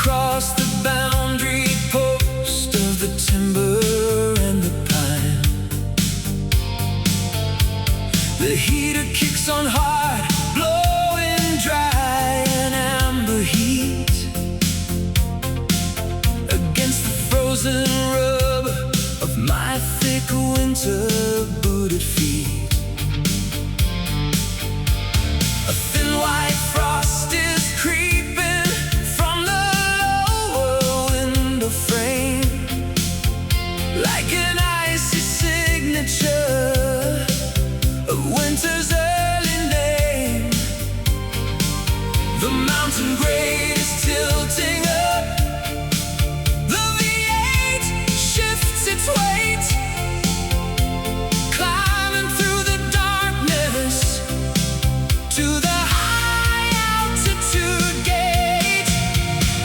Cross the boundary post of the timber and the pine. The heater kicks on hard, blowing dry and amber heat against the frozen rubber of my thick winter booted feet. A thin white frost is creeping like an icy signature of winter's early name. The mountain grade is tilting up, the V8 shifts its weight, climbing through the darkness to the high altitude gate.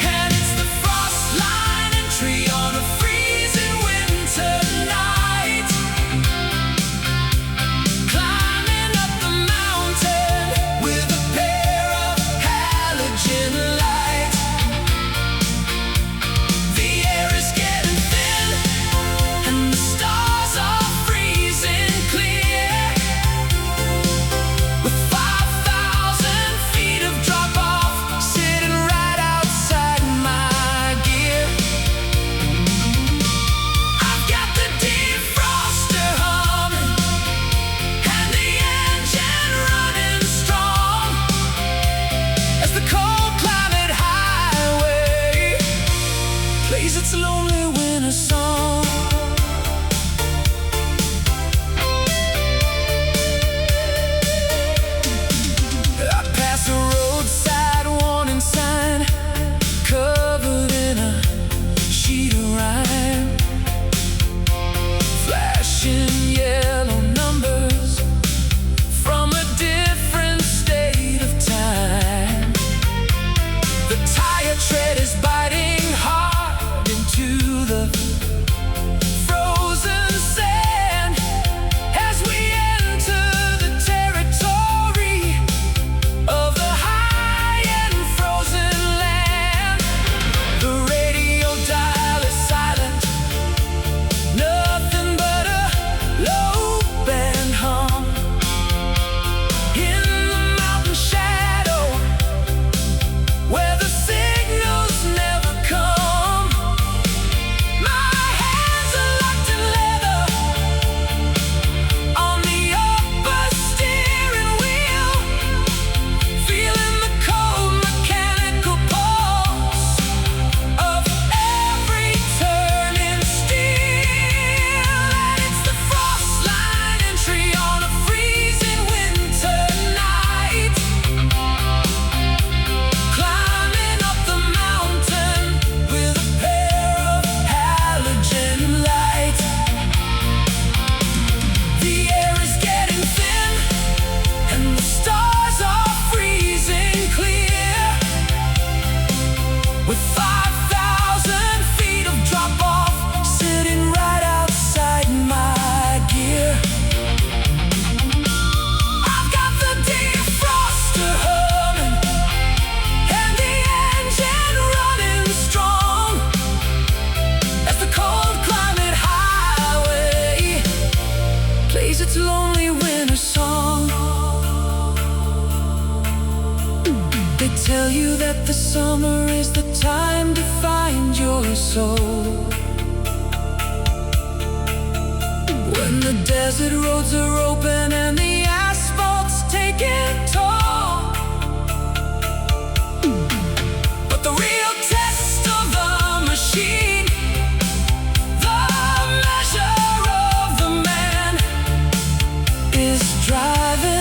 And it's the frost line entry on a freezing tonight, climbing up the mountain with a pair of halogen lights. The air is getting thin and the stars are freezing clear, with 5,000 feet of drop-off sitting right outside my gear. Defroster humming and the engine running strong as the cold climate highway plays its lonely winter song. I pass a roadside warning sign covered in a sheet of rime, flashing yellow numbers from a different state of time. The tire tread is biting hard into the frozen sand as we enter the territory of the high and frozen land. The radio dial is silent, nothing but a low band hum. In the mountain shadow where the signals never come, my hands are locked in leather on the upper steering wheel, feeling the cold mechanical pulse of every turning steel. And it's the frost line entry on a freezing winter night, climbing up the mountain with a pair of halogen lights. The air is getting thin and the stars are freezing clear, with 5,000 feet of drop-off sitting right outside my gear. I've got the defroster humming and the engine running strong as the cold climate highway plays its lonely winter song. They tell you that the summer is the time to find your soul, when the desert roads are open and the asphalt's taking toll. But the real test of the machine, the measure of the man, is driving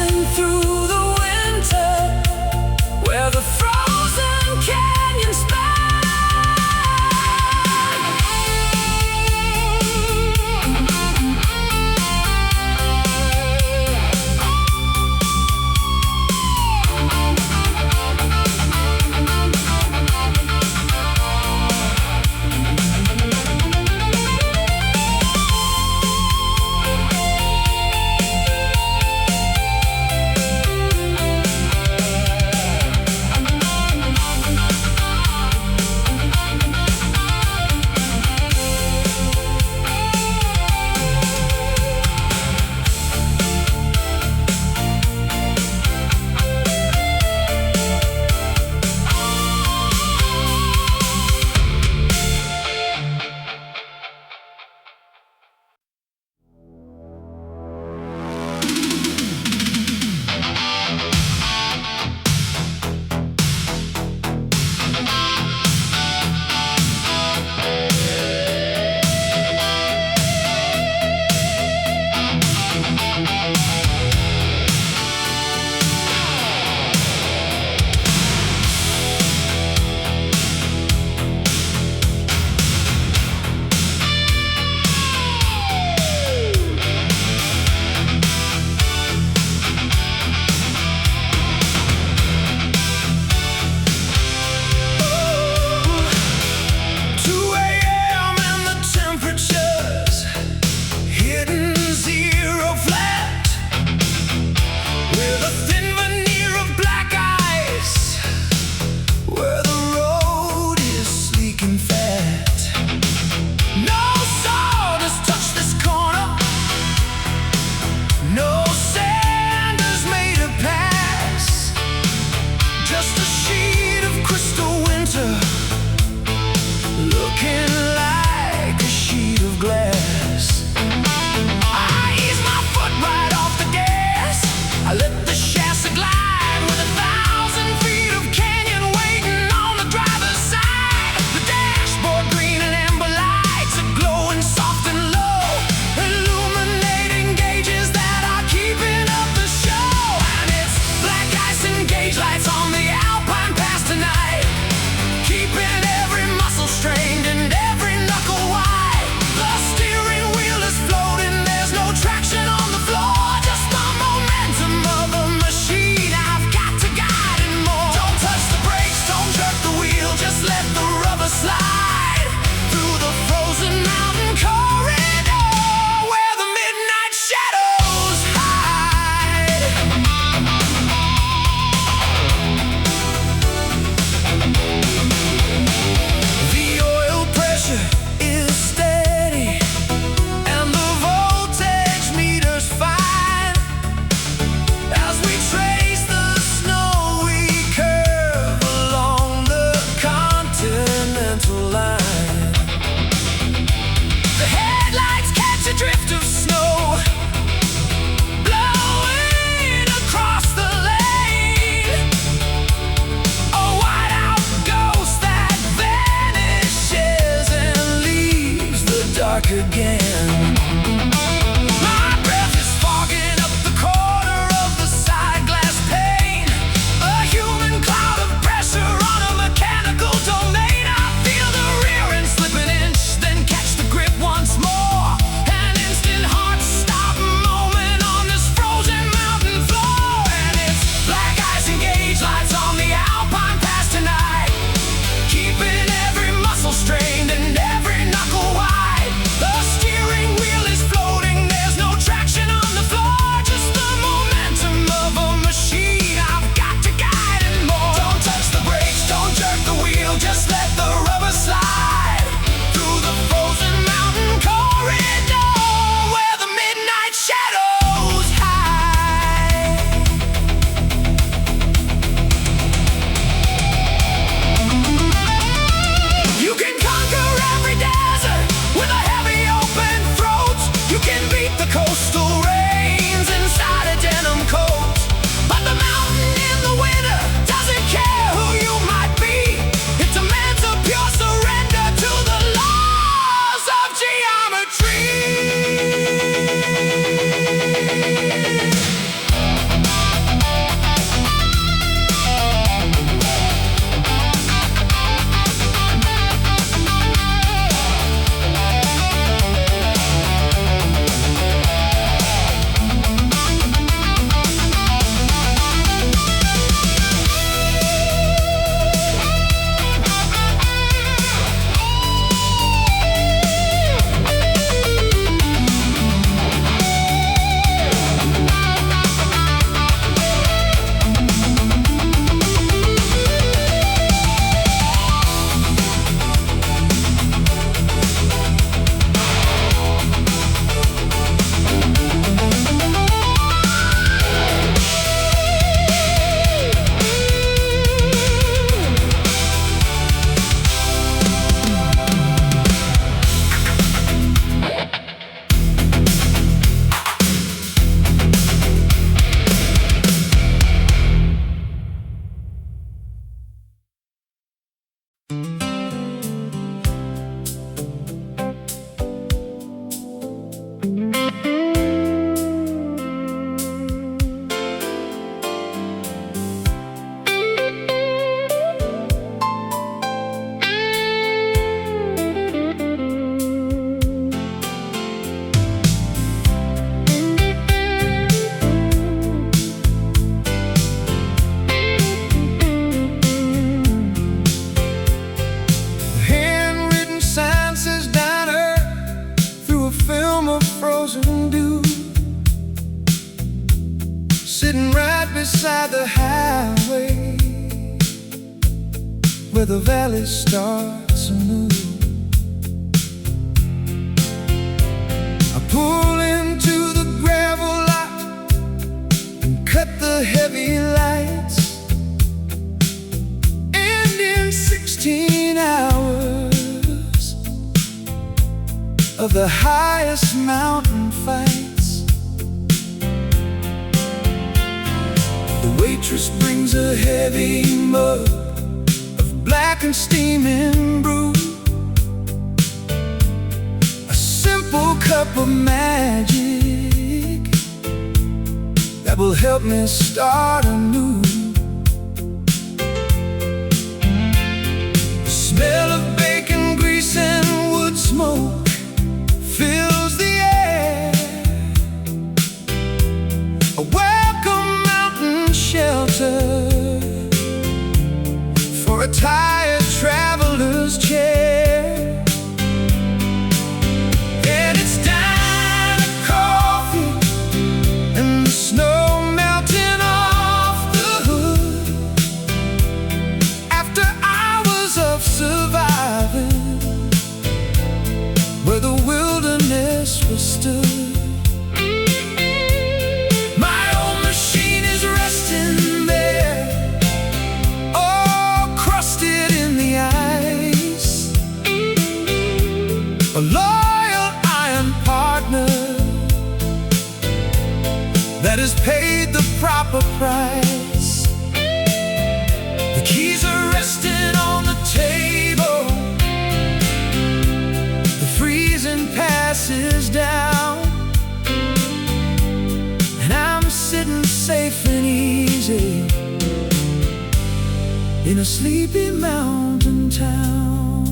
dark again. My breath is fogging up the corner of the side glass pane. A human cloud of pressure on a mechanical domain. I feel the rear end slip an inch, then catch the grip once more. An instant heart stop moment on this frozen mountain floor. And it's black ice and gauge lights on the Alpine Pass tonight, keeping every muscle strained and every knuckle wide. The steering wheel is floating, there's no traction on the floor, just the momentum of a machine. I've got to guide it more. Don't touch the brakes, don't jerk the wheel, just let the rubber slide through the frozen mountain corridor where the midnight shadows hide. You can conquer every desert with a heavy open throat. You can beat the coastal rains inside a denim coat. But the mountain in the winter doesn't care who you might be. It demands a pure surrender to the laws of geometry. Handwritten sign says diner through a film of frozen dew. Sitting right beside the highway where the valley starts anew. I pull into the gravel lot and cut the heavy lights. And in 16 hours of the highest mountain fights, the waitress brings a heavy mug of black and steaming brew. A simple cup of magic that will help me start anew. The smell of bacon grease and wood smoke fills the air. A welcome mountain shelter for a tired traveler's chair. And it's down to coffee and the snow melting off the hood. After hours of surviving where the wilderness was stood, my old machine is resting there, all crusted in the ice. A loyal iron partner that has paid the proper price. The keys are resting on the table, the freezing past in a sleepy mountain town.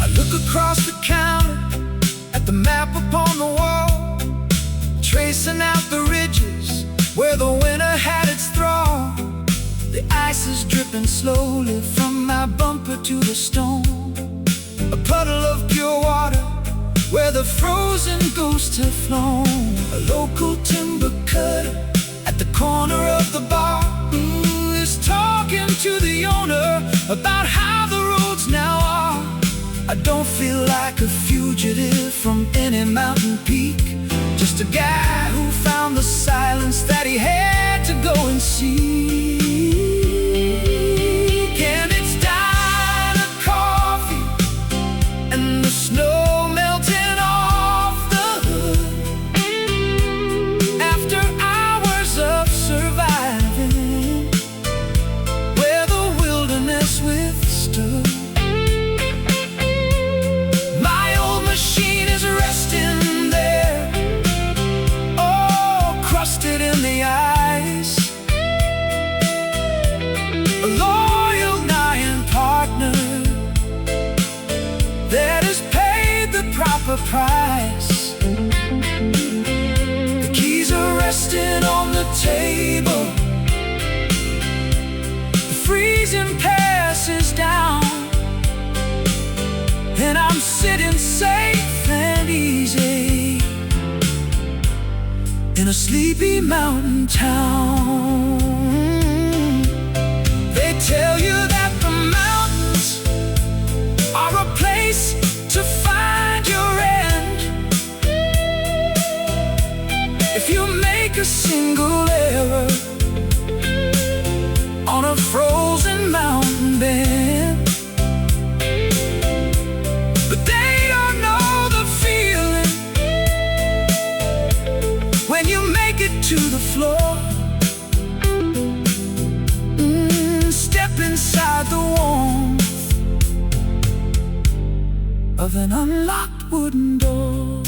I look across the counter at the map upon the wall, tracing out the ridges where the winter had its thrall. The ice is dripping slowly from my bumper to the stone, a puddle of pure water where the frozen ghosts have flown. A local timber cutter at the corner of the bar is talking to the owner about how the roads now are. I don't feel like a fugitive from any mountain peak, just a guy who found the silence that he had to go and seek. And it's dying of coffee and the snow melting off the hood after hours of surviving where the wilderness withstood. My old machine is resting there, oh, crusted in the ice. A loyal Nyan partner that has paid the proper price. The keys are resting on the table, the freezing passes down, and I'm sitting safe and easy in a sleepy mountain town. They tell you that the mountains are a place to find your end. If you make a single error on a frozen mountain bend, but they don't know the feeling when you make it to the floor. Step inside the warmth of an unlocked wooden door.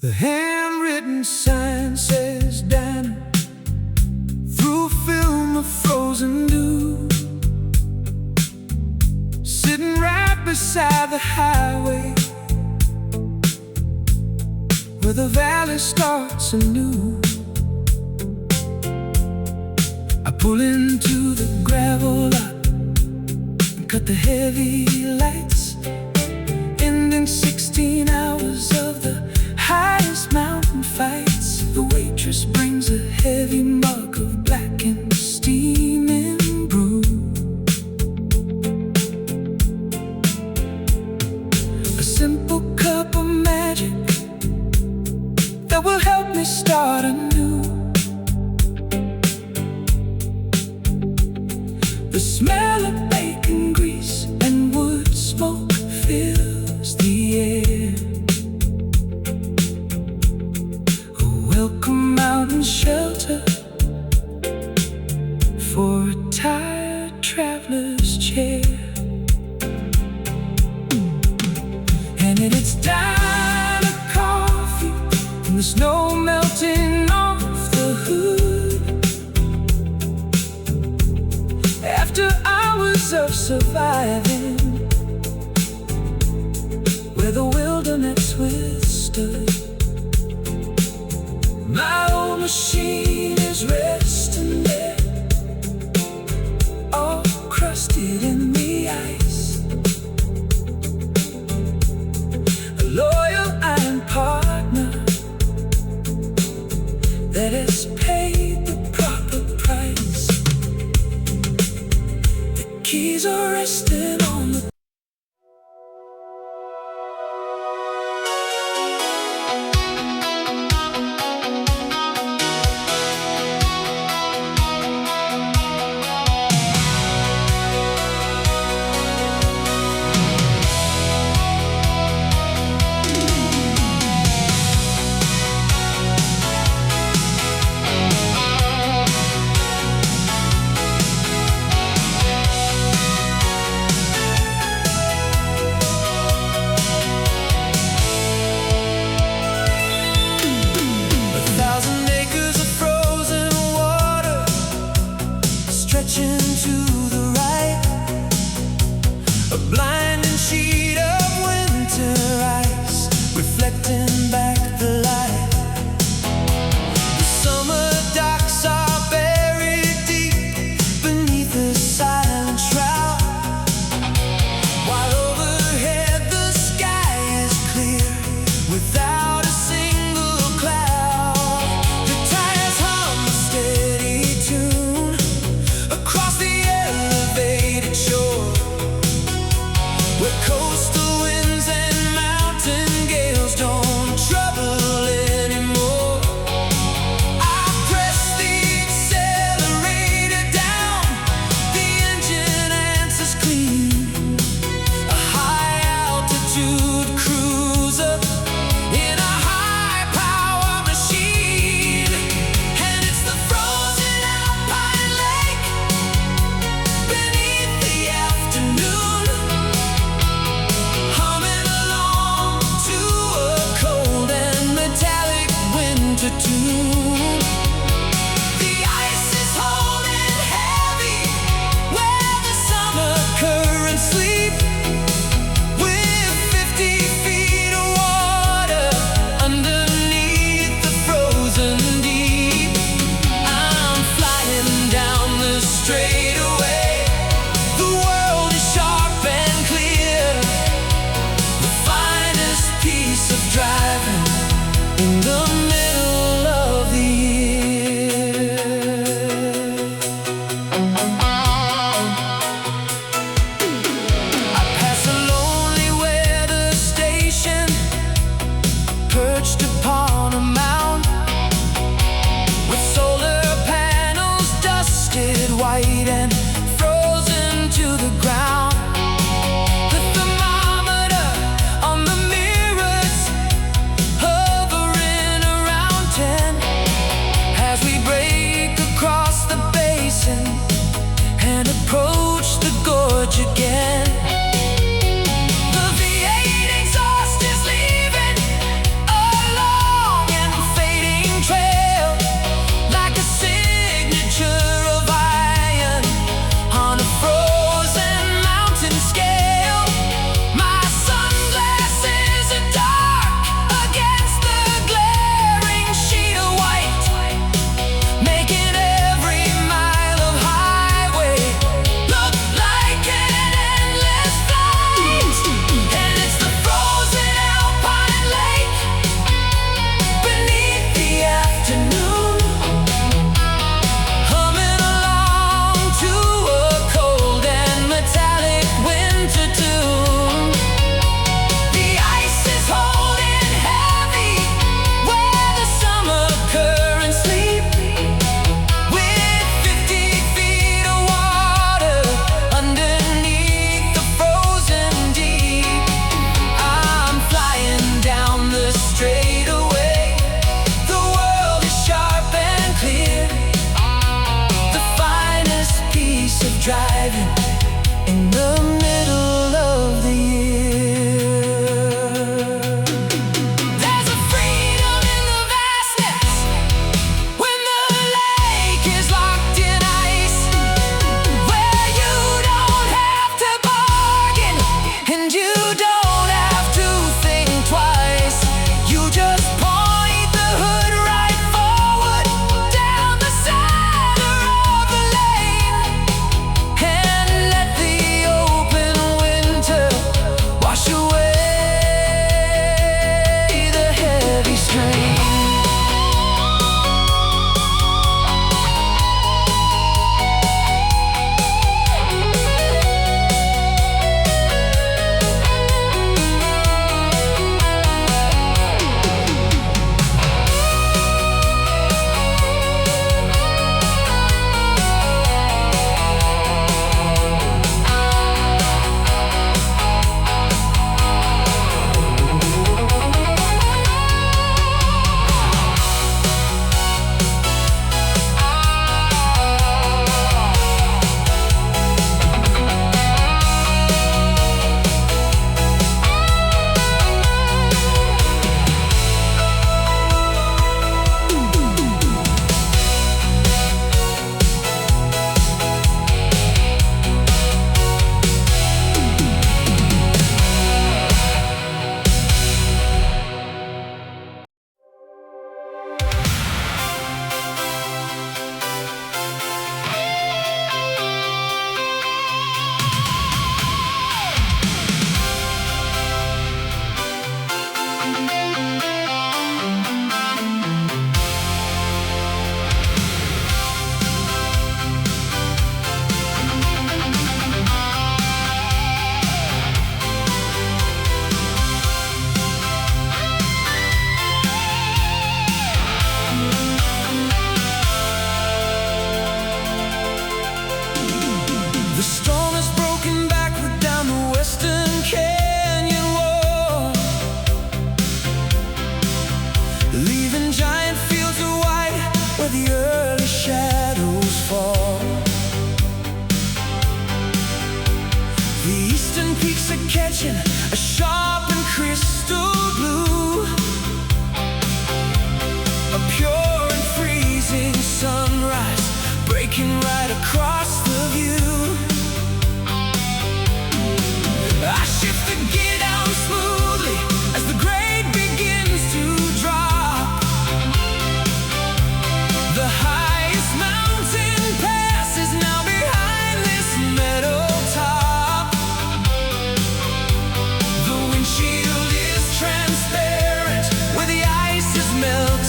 The handwritten sign says Dana, through a film of frozen dew, sitting right beside the highway where the valley starts anew. I pull into the gravel lot and cut the heavy lights, ending 16 hours of the highest mountain fights. The waitress brings a heavy mug of blackened steaming brew, a simple cup of magic that will help me start anew. The smell of bacon grease and wood smoke fills the air. Welcome mountain shelter for a tired traveler's chair. And in its dine of coffee and the snow melting off the hood, after hours of surviving where the wilderness withstood, my old machine is resting there, all crusted in the that has paid the proper price. The keys are resting on the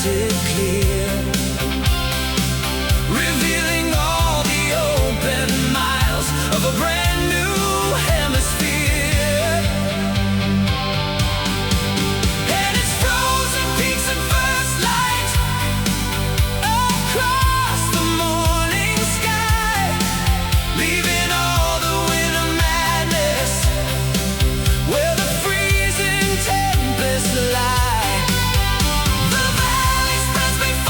it clear, revealing all the open miles of a brand new hemisphere. And it's frozen peaks and first light across the morning sky, leaving all the winter madness where the freezing tempests lie. The valley spreads before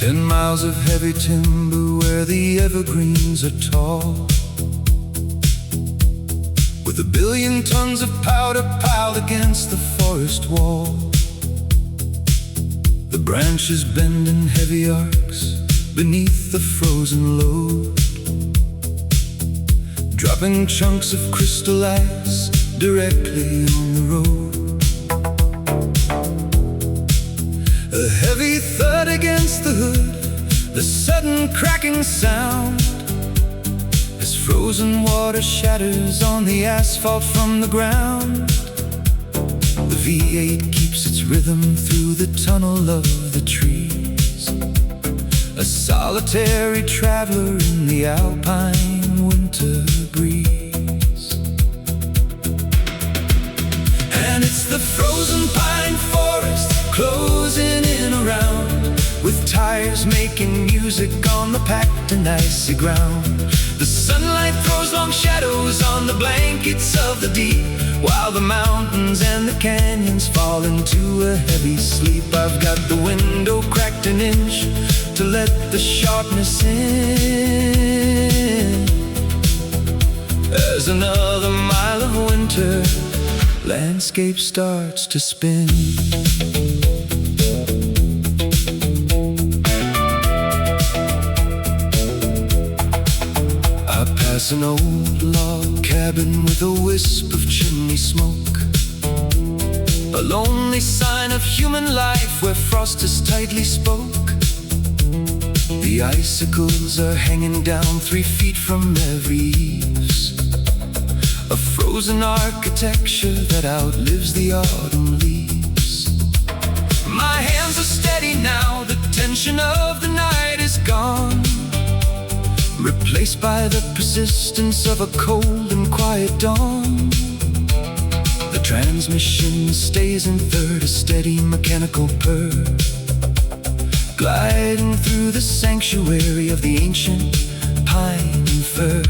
10 miles of heavy timber where the evergreens are tall, with 1 billion tons of powder piled against the forest wall. The branches bend in heavy arcs beneath the frozen load, dropping chunks of crystal ice directly on the road. A heavy thud against the hood, the sudden cracking sound, as frozen water shatters on the asphalt from the ground. The V8 keeps its rhythm through the tunnel of the trees, a solitary traveler in the alpine winter breeze. And it's the frozen pine forest closing in around, with tires making music on the packed and icy ground. The sunlight throws long shadows on the blankets of the deep, while the mountains and the canyons fall into a heavy sleep. I've got the window cracked an inch to let the sharpness in, as another mile of winter landscape starts to spin. I pass an old log cabin with a wisp of chimney smoke, a lonely sign of human life where frost is tightly spoke. The icicles are hanging down 3 feet from every eaves, a frozen architecture that outlives the autumn leaves. My hands are steady now, the tension of the night is gone, replaced by the persistence of a cold and quiet dawn. The transmission stays in third, a steady mechanical purr, gliding through the sanctuary of the ancient pine and fir.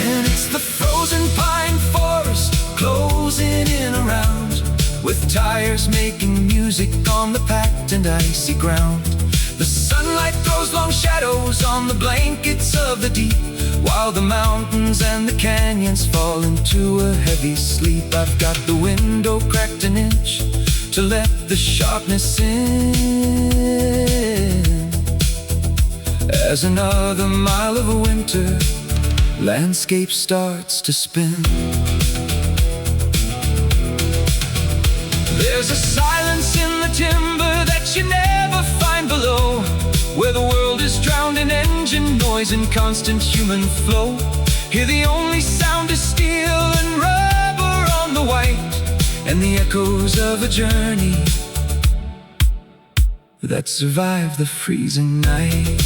And it's the frozen pine forest closing in around, with tires making music on the packed and icy ground. The sunlight throws long shadows on the blankets of the deep, while the mountains and the canyons fall into a heavy sleep. I've got the window cracked an inch to let the sharpness in, as another mile of winter landscape starts to spin. There's a silence in the timber that you never find below, where the world is drowned in engine noise and constant human flow. Here the only sound is steel and rubber on the white, and the echoes of a journey that survived the freezing night.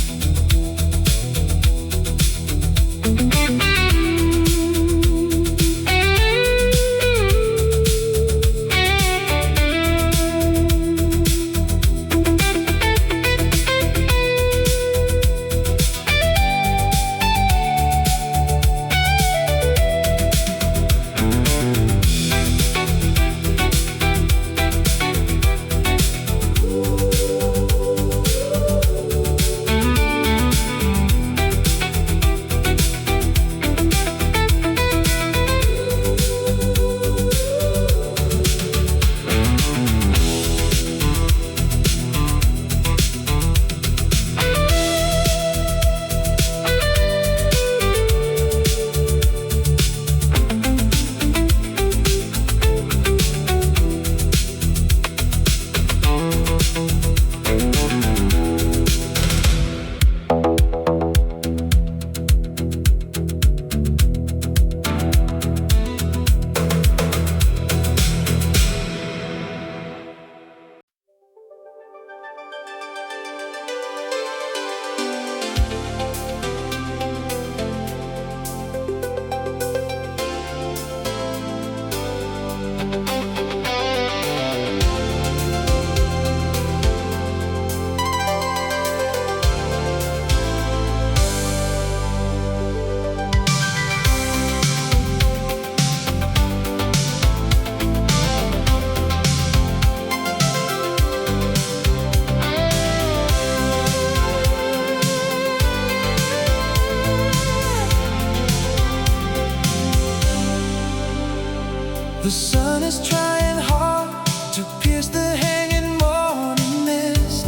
The sun is trying hard to pierce the hanging morning mist.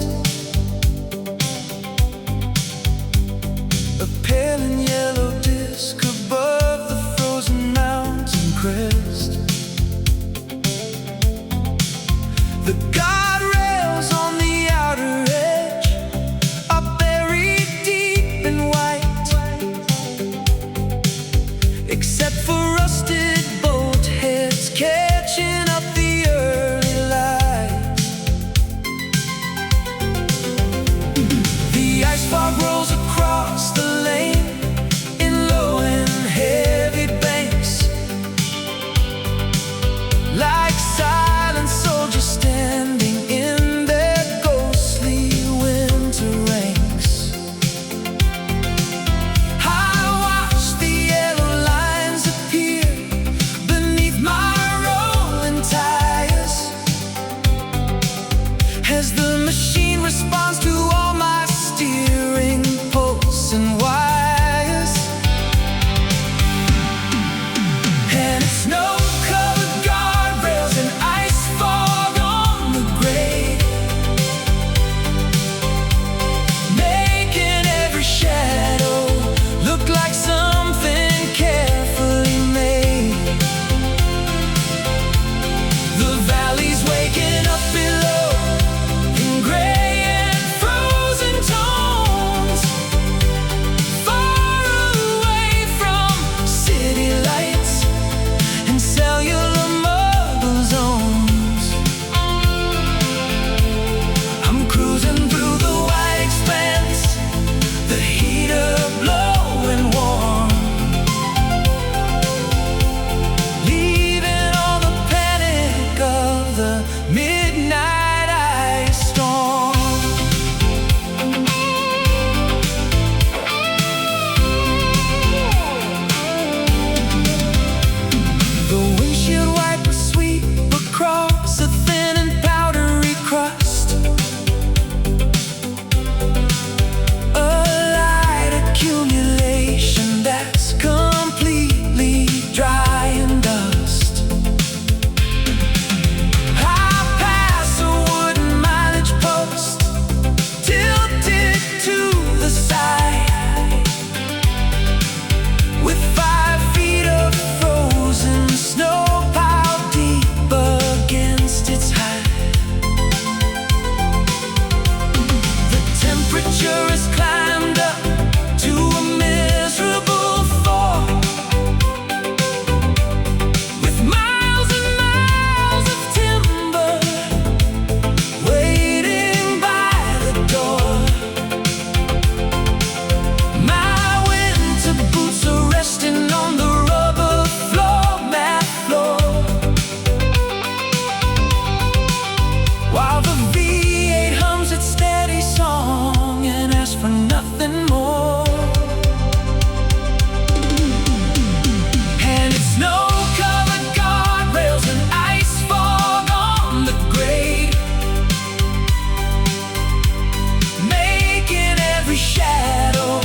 A pale and yellow disc above the frozen mountain crest. The guardrails on the outer edge are buried deep in white, except for rusted boat heads catching up the early light. The ice fog rolls across the lane in low and heavy banks, like silent soldiers standing in their ghostly winter ranks. I watch the yellow lines appear beneath my rolling tires, as the machine responds to all my steering posts and wires. And it's snow-covered guardrails and ice fog on the grade, making every shadow look like something carefully made. The valley's waking up below in gray and frozen tones, far away from city lights and cellular mobile zones. I'm cruising through the wide expanse, the heater blowing warm, leaving all the panic of the midnight ice storm. The windshield wipers sweep across a thin and powdery crust, a light accumulation that's completely dry and dust. I pass a wooden mileage post tilted to the side, with 5 feet of frozen snow piled deep against its hide. The temperature has climbed up to a miserable 4, with miles and miles of timber waiting by the door. My winter boots are resting on the rubber mat floor, while the V8 hums its steady song and asks for nothing more. And it's snow-covered guardrails and ice fog on the grade, making every shadow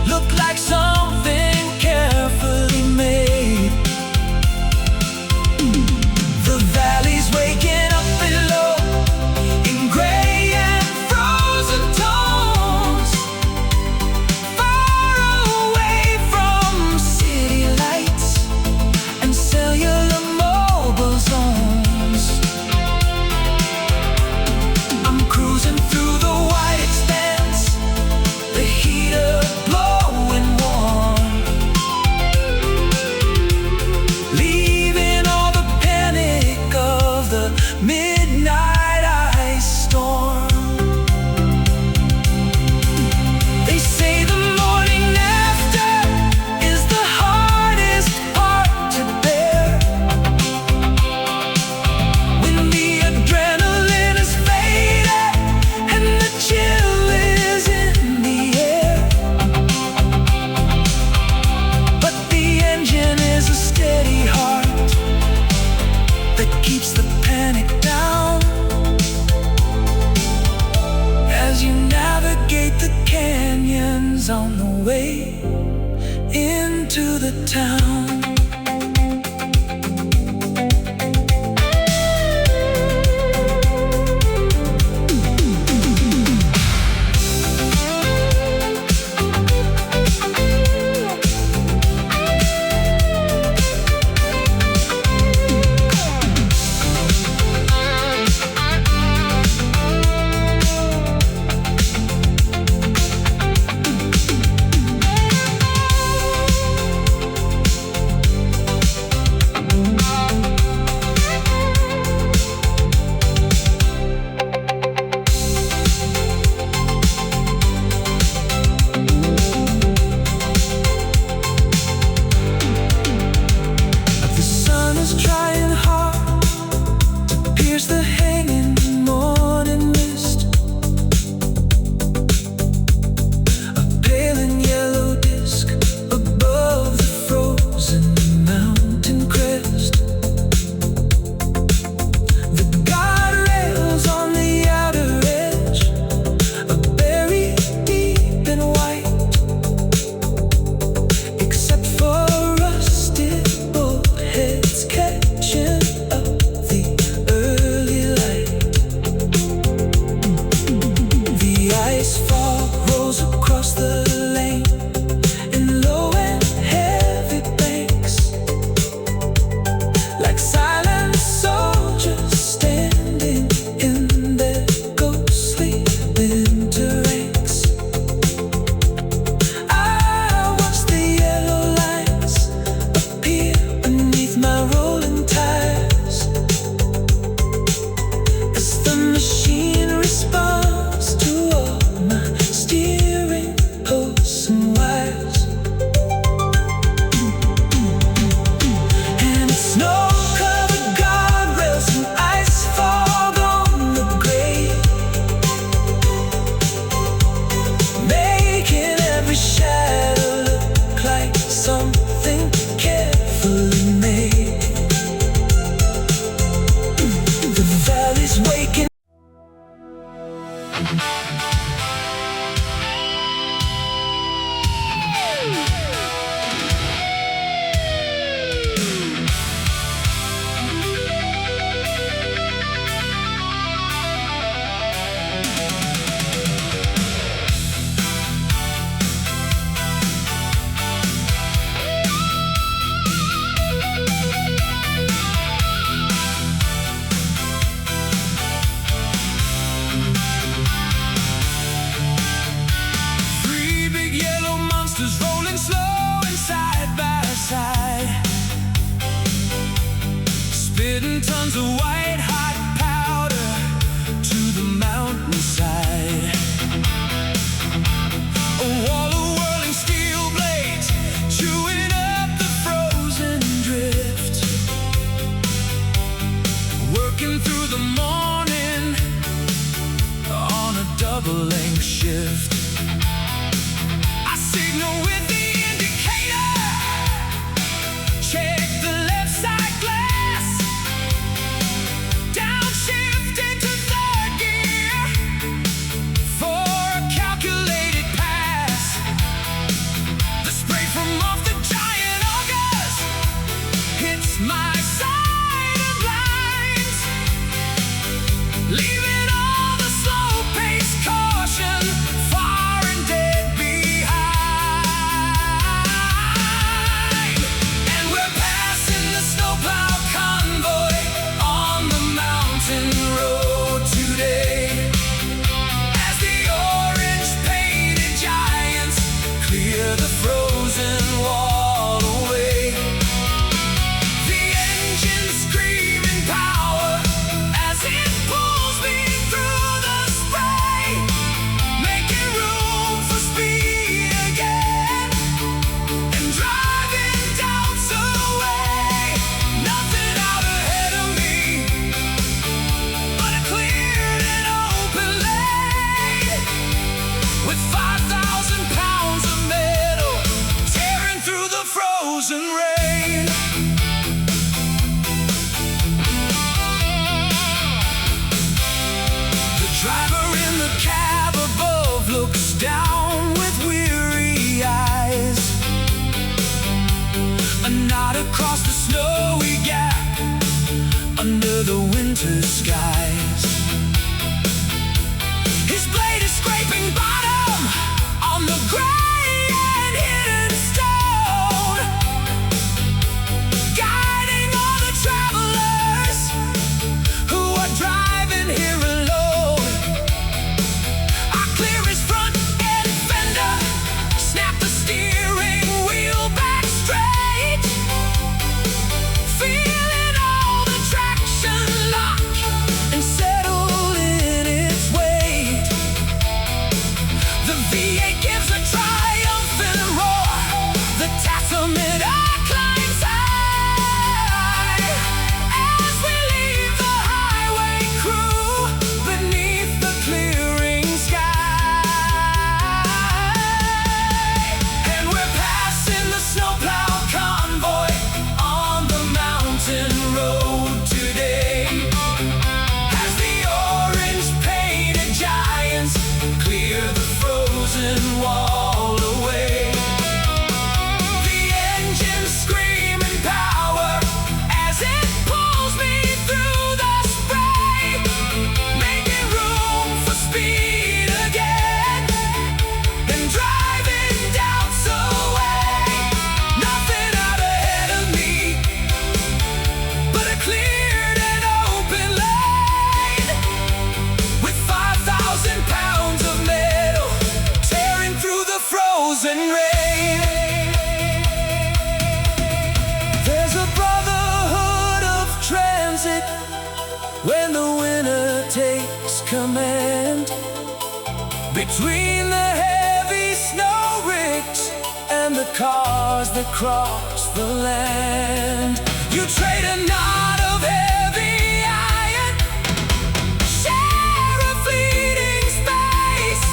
look like something carefully made. The valley's waking up below in gray and frozen tones, far away from city lights and cellular mobile zones. I'm cruising through the wide expanse, the heater blowing warm, leaving all the panic of the midnight ice storm. They say the morning after is the hardest part to bear, when the adrenaline is faded and the chill is in the air. But the engine is a steady heart that keeps the panic down, as you navigate the canyons on the way into the town. a white hot powder to the mountainside. A wall of whirling steel blades chewing up the frozen drift. Working through the morning on a double-length shift. I signal with the indicator, check the left side glass, downshift into third gear for a calculated pass. The spray from off the giant augers hits my side of blinds, leaving all the slow-paced caution far and dead behind. And we're passing the snowplow convoy on the mountain road today, as the orange-painted giants clear the frozen wall away. The engine screaming power as it pulls me through the spray, making room for speed again and driving doubts away. Nothing out ahead of me but a cleared and open lane, with 5,000 pounds of metal tearing through the frozen rain. The driver in the cab above looks down with weary eyes. A nod across the snowy gap under the winter skies. His blade is scraping bottom on the gray and hidden stone, guiding all the travelers who are driving here alone. I clear his front end fender, snap the steering wheel back straight, feeling all the traction lock and settle in its weight. The V8 gives a triumphant roar, the tachometer climbs high as we leave the highway crew beneath the clearing sky. And we're passing the snowplow convoy on the mountain road today, as the orange-painted giants clear the frozen wall away. The engine screaming power as it pulls me through the spray, making room for speed again and driving doubts away. Nothing out ahead of me but a cleared and open lane, with 5,000 pounds of metal tearing through the frozen rain. There's a brotherhood of transit when the winter takes command, between the heavy snow ricks and the cars that cross the land. You trade a knot of heavy iron, share a fleeting space,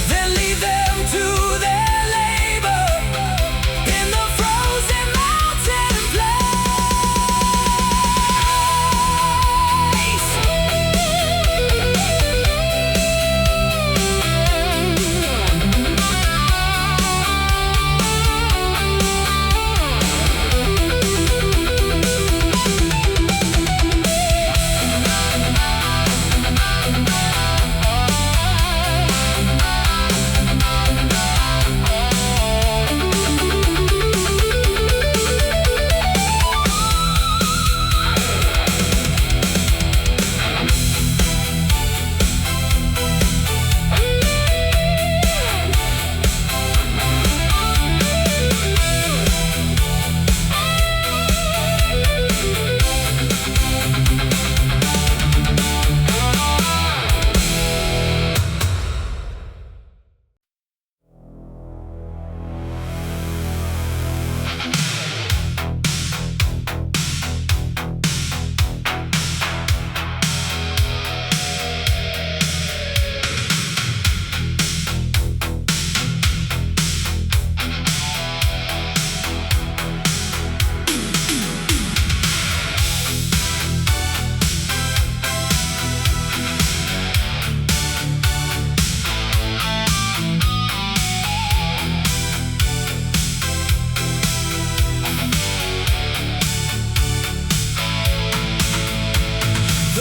then leave them to their labor in the frozen mountain place.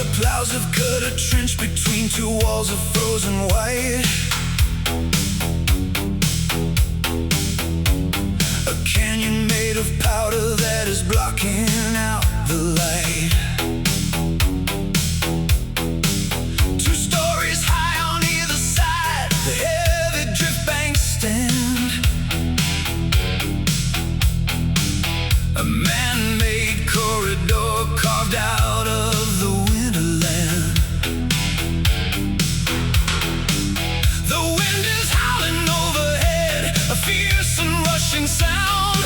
The plows have cut a trench between two walls of frozen white. A canyon made of powder that is blocking out the light. 2 stories high on either side, the heavy drift banks stand. A man-made corridor carved out of the winterland. The wind is howling overhead, a fierce and rushing sound.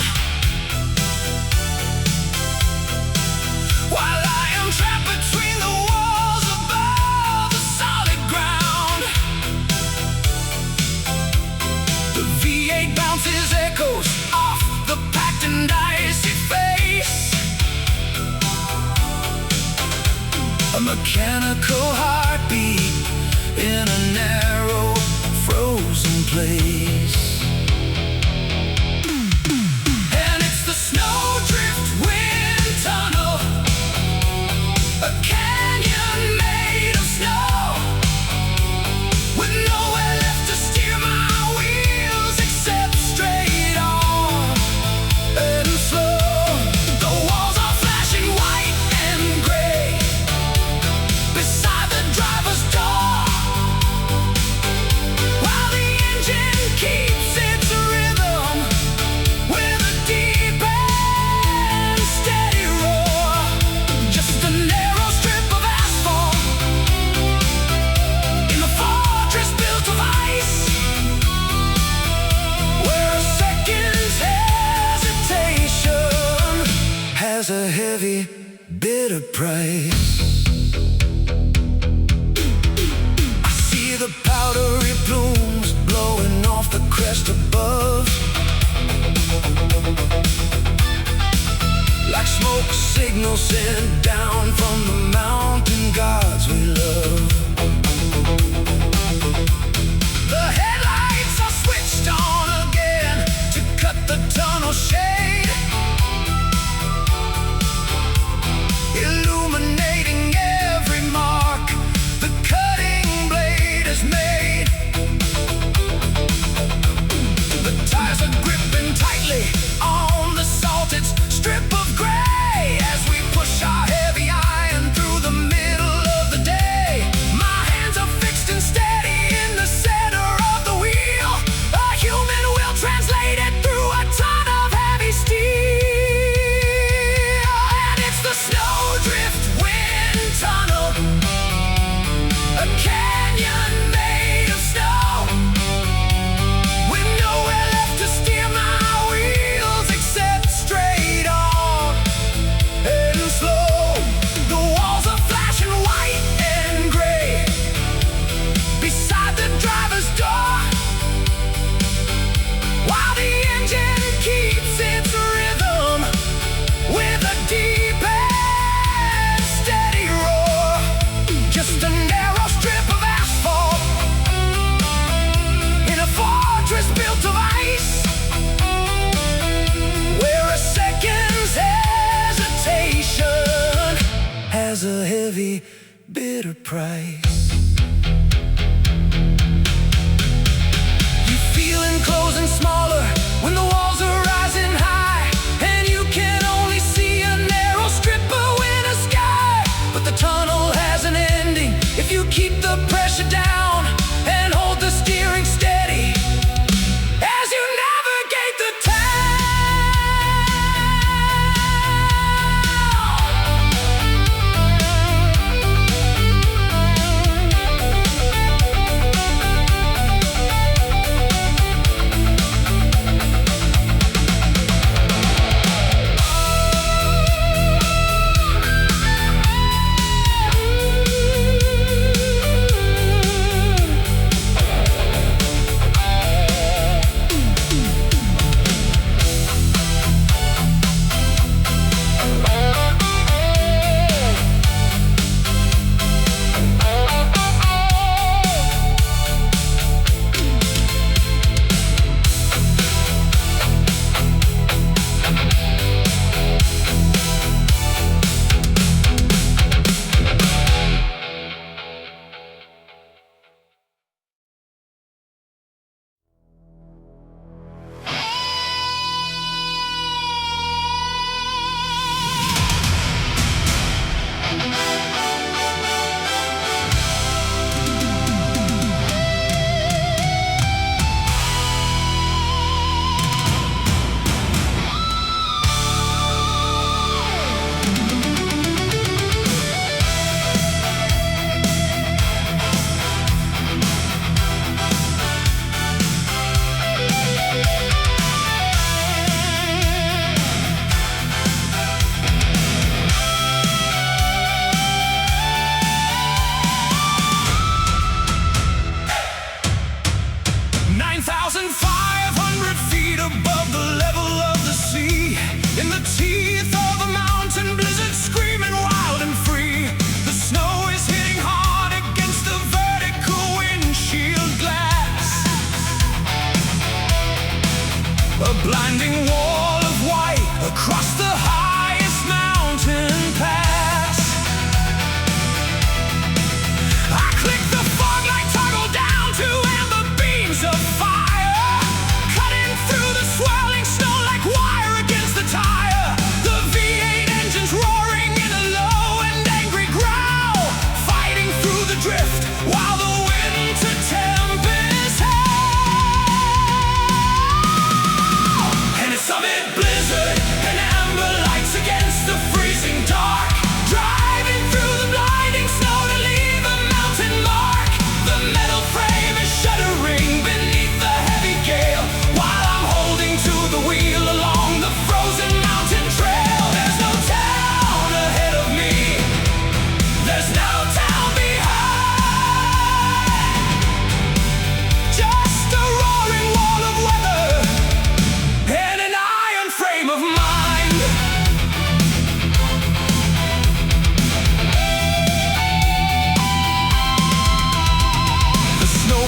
While I am trapped between the walls above the solid ground. The V8 bounces echoes off the packed and icy face. A mechanical heartbeat in a narrow, frozen place. And it's the snowdrift wind tunnel, a canyon made of snow, with nowhere left to steer my wheels except straight on and slow. The walls are flashing white and gray beside the driver's door, while the engine keeps its rhythm with a deep and steady roar. Just a narrow strip of asphalt in the fortress built of ice, where a second's hesitation has a heavy, bitter price. I see the powdery plumes blowing off the crest above, like smoke signals sent down from the mountain gods we love. The headlights are switched on again to cut the tunnel shade, illuminating every mark the cutting blade has made. The tires are gripping tightly on the salted strip of gray as we push our heavy iron through the middle of the day. My hands are fixed and steady in the center of the wheel. A human will translate it through a ton of heavy steel. And it's the snowdrift wind tunnel, a canyon made of snow, with nowhere left to steer my wheels except straight on and slow. The walls are flashing white and gray beside the driver's door, while the engine keeps its rhythm with a deep and steady roar. Just a narrow strip of asphalt in a fortress built of ice, where a second's hesitation has a heavy, bitter price. You feel enclosing smaller when the walls are rising high, and you can only see a narrow strip of winter sky. But the tunnel has an ending if you keep the pressure down and hold the steering steady as you navigate the town.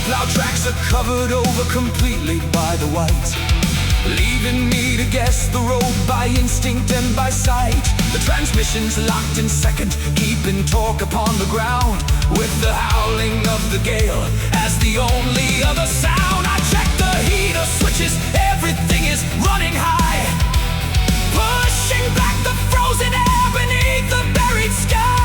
Plow tracks are covered over completely by the white, leaving me to guess the road by instinct and by sight. The transmission's locked in second, keeping torque upon the ground, with the howling of the gale as the only other sound. I check the heater switches, everything is running high, pushing back the frozen air beneath the buried sky.